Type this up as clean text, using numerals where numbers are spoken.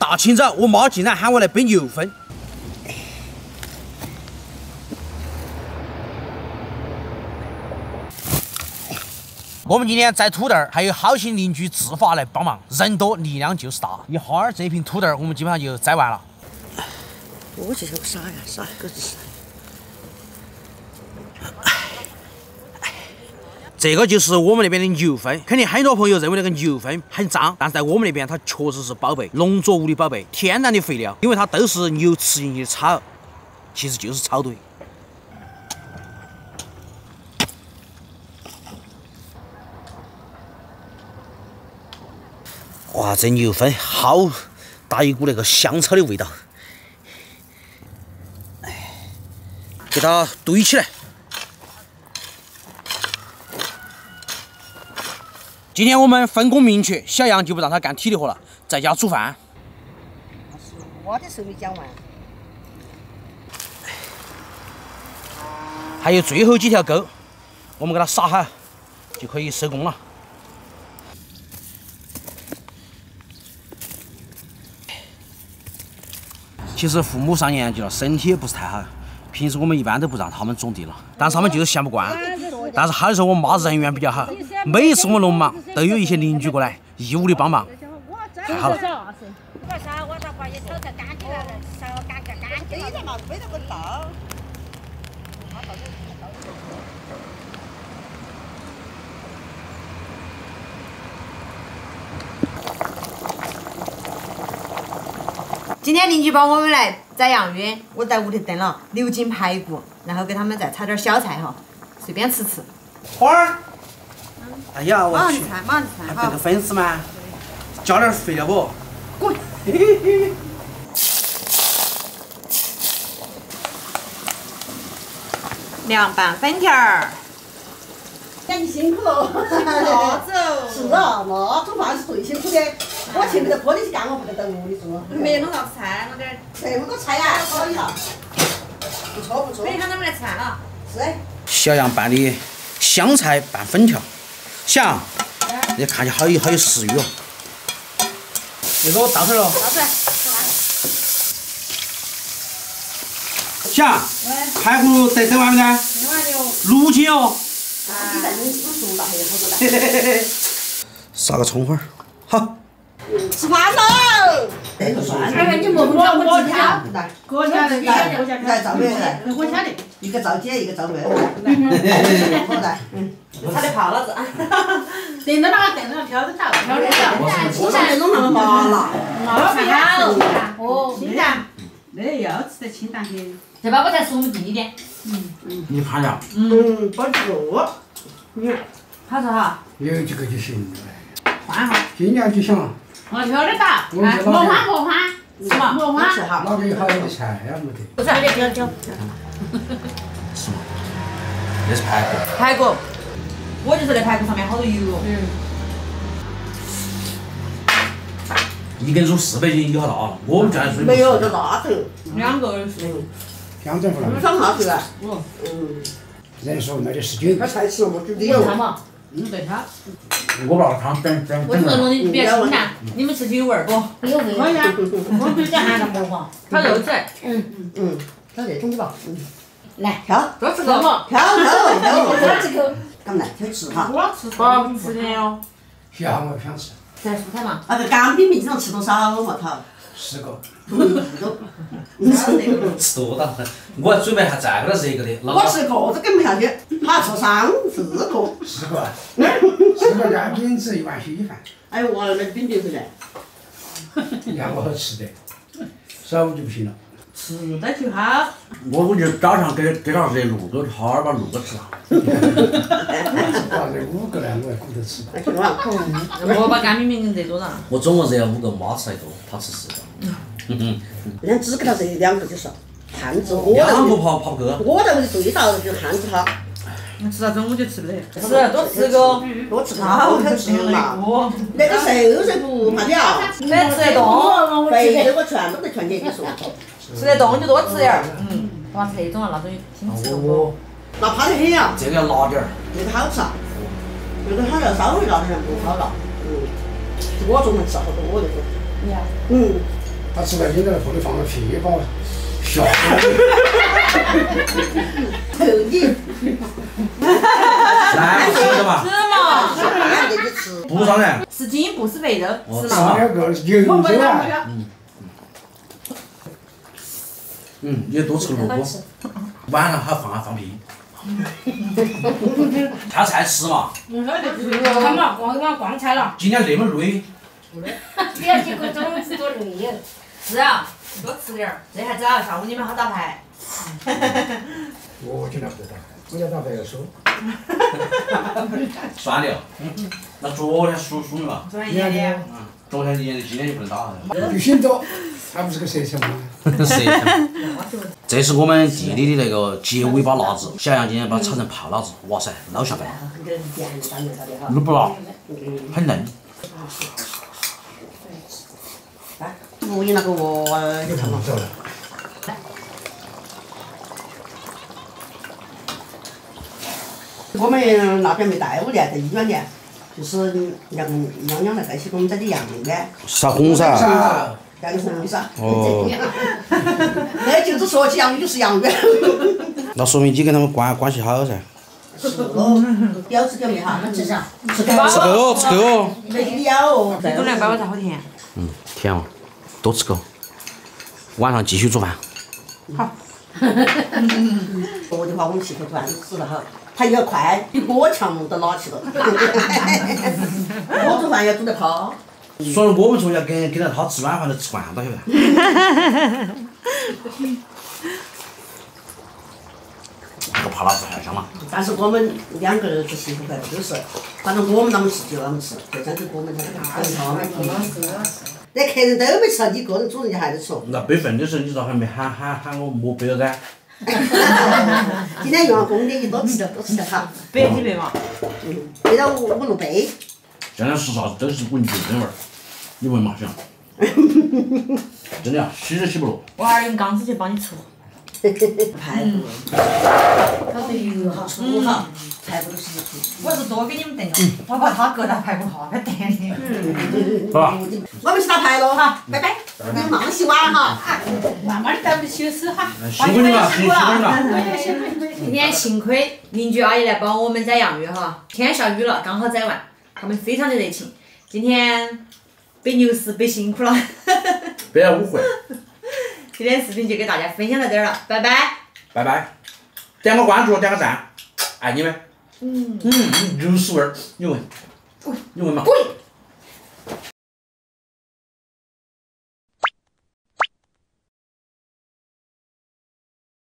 大清早，我妈竟然喊我来背牛粪。我们今天摘土豆儿，还有好心邻居自发来帮忙，人多力量就是大。一会儿这瓶土豆儿我们基本上就摘完了。我就想撒呀撒，搁这撒。这个就是我们那边的牛粪，肯定很多朋友认为那个牛粪很脏，但是在我们那边它确实是宝贝，农作物的宝贝，天然的肥料，因为它都是牛吃进去的草，其实就是草堆。哇，这牛粪好大一股那个香草的味道，给它堆起来。今天我们分工明确，小杨就不让他干体力活了，在家煮饭。我的时候没讲完。还有最后几条钩，我们给它撒好，就可以收工了。其实父母上年纪了，身体也不是太好，平时我们一般都不让他们种地了，但是他们就是嫌不惯。但是好的时候我妈人缘比较好，每一次我们农忙都有一些邻居过来义务的帮忙，太好了。今天邻居帮我们来宰洋芋，我在屋里炖了6斤排骨，然后给他们再炒点小菜哈，随便吃吃。花儿，哎呀，我去，马上就餐还备个粉丝吗？加点肥料不？滚！凉拌粉条儿。你辛苦了，啥子哦？是啊，那煮饭是最辛苦的。我去那个坡里去干，我不得等我跟你说。没弄啥子菜，弄点。这么多菜呀，可以了。不错不错。可以喊他们来吃饭了。是。小杨拌的香菜拌粉条，想，你看起好有食欲哦。那个我倒出来了。倒出来，想，排骨得整完没得？整完了哟。 6斤哦。你在你煮熟了，还有好多蛋。撒个葱花儿，好。吃饭喽！这个蒜，哎，你莫我自己家，来，我家的，来赵妹来，我家的，一个赵姐，一个赵妹，来，好来，差点泡了子。炖到那个炖到飘得着，飘得着。我上面弄那么麻辣，那不好。哦，清淡，那要吃得清淡些。这把我再说我们弟弟。你看一下。包这个，好吃哈。有几个就行了。换哈。尽量就行了。我飘得到，莫换莫换，是嘛？莫换。哪个有好的菜呀？没得。不是，丢。是吗？那是排骨。排骨，我就说那排骨上面好多油哦。一根猪400斤有好大啊！我们家的猪没有，就大头2个人是。江浙沪那有上下去啊。人说那就是菌。把菜吃了，我煮的油。对它。我把汤整我这个弄的比较清淡，你们吃起有味儿不？有味。可以啊，我比较含着不慌。炒肉丝。找这种的吧。来，挑，多吃口嘛。挑，我吃口。咱们来挑吃哈。我吃点哟。想我不想吃。吃蔬菜嘛。那个干冰平常吃多少嘛？他。 10个。吃多大？我准备还再给他热个的。我10个都跟不下去，他吃3、4个。10个，10个干饼吃1碗稀饭。哎呦，我那饼别回来。让我好吃的，少就不行了。吃得就好。我估计早上给他热6个，好好把6个吃了。哇，这5个呢，我还顾得吃。我把干冰饼热多了。我总共热5个，妈吃1个，他吃4个。人家只给他热2个就是限制我。两不跑不够。我在屋里最大就限制他。吃到中午就吃不得。是多吃个。多吃好才吃嘛。那个瘦肉不怕掉。吃得动。肥的我全部都全给你说。吃得动就多吃点儿。哇，这种啊，那种挺吃不。那怕得很呀。这个要辣点儿。那个好吃啊。那个它要稍微辣点不好辣。我昨天吃好多我就说。他吃完今天锅里放个屁，把我笑死。臭你！来，我吃的嘛，嘛，给你吃。不上噻。是筋不是肥肉，是上嘛？两个油酒啊！你多吃个萝卜，晚上还放屁。他才吃嘛，干嘛光菜了？今天那么累，你要结果中午多累呀！是啊，多吃点儿，这还早，下午你们好打牌。我今天不打牌，今天打牌要输。算了，那昨天输了嘛，昨天演的，昨天演的，今天就不能打了。旅行多，他不是个蛇强吗？是，这是我们弟弟的那个结尾巴辣子，小杨今天把它炒成泡辣子，哇塞，老下饭，卤不辣，很嫩。录音那个我你看嘛，走了。我们那边没带我的，在医院的，就是娘娘来带起我们这里养的，杀红噻。养的红噻。哦。那就是说起养鱼就是养鱼。那说明你跟他们关系好噻。是喽，表子表妹哈，吃啥？吃够。吃够哦，吃够哦。没你要哦。这种凉粑粑才好甜。甜哦，多吃够。晚上继续做饭。好。我的话，我们去头团吃了哈，他要快，比我强都拿起了。我做饭要煮得好。所以我们从小跟着他吃晚饭都吃惯了，晓得。这个泡辣子太香了。但是我们两个儿子媳妇都是，反正我们啷们吃就啷们吃，就这样子我们才跟他们。那客人都没吃，你个人煮人家还得吃。那备份的时候，你咋还没喊我莫备了噻？今天员工的，你多吃点哈。备几备嘛？备到5-6杯。现在吃啥子都是滚劲味儿，你闻嘛，小杨？真的呀，洗都洗不落。我还用钢丝去帮你搓。排骨，它是油好粗哈，排骨都是粗。我是多给你们炖了，我把他各打排骨好，还炖的。是吧？我们去打牌喽哈，拜拜。你们忙洗碗哈。慢慢的咱们休息哈。辛苦你了，辛苦你了。今天幸亏邻居阿姨来帮我们宰洋芋哈，天下雨了，刚好宰完，他们非常的热情。今天背牛食背辛苦了。不要误会。今天视频就给大家分享到这儿了，拜拜。拜拜。点个关注，点个赞，爱你们。肉丝味儿，你闻，你闻嘛。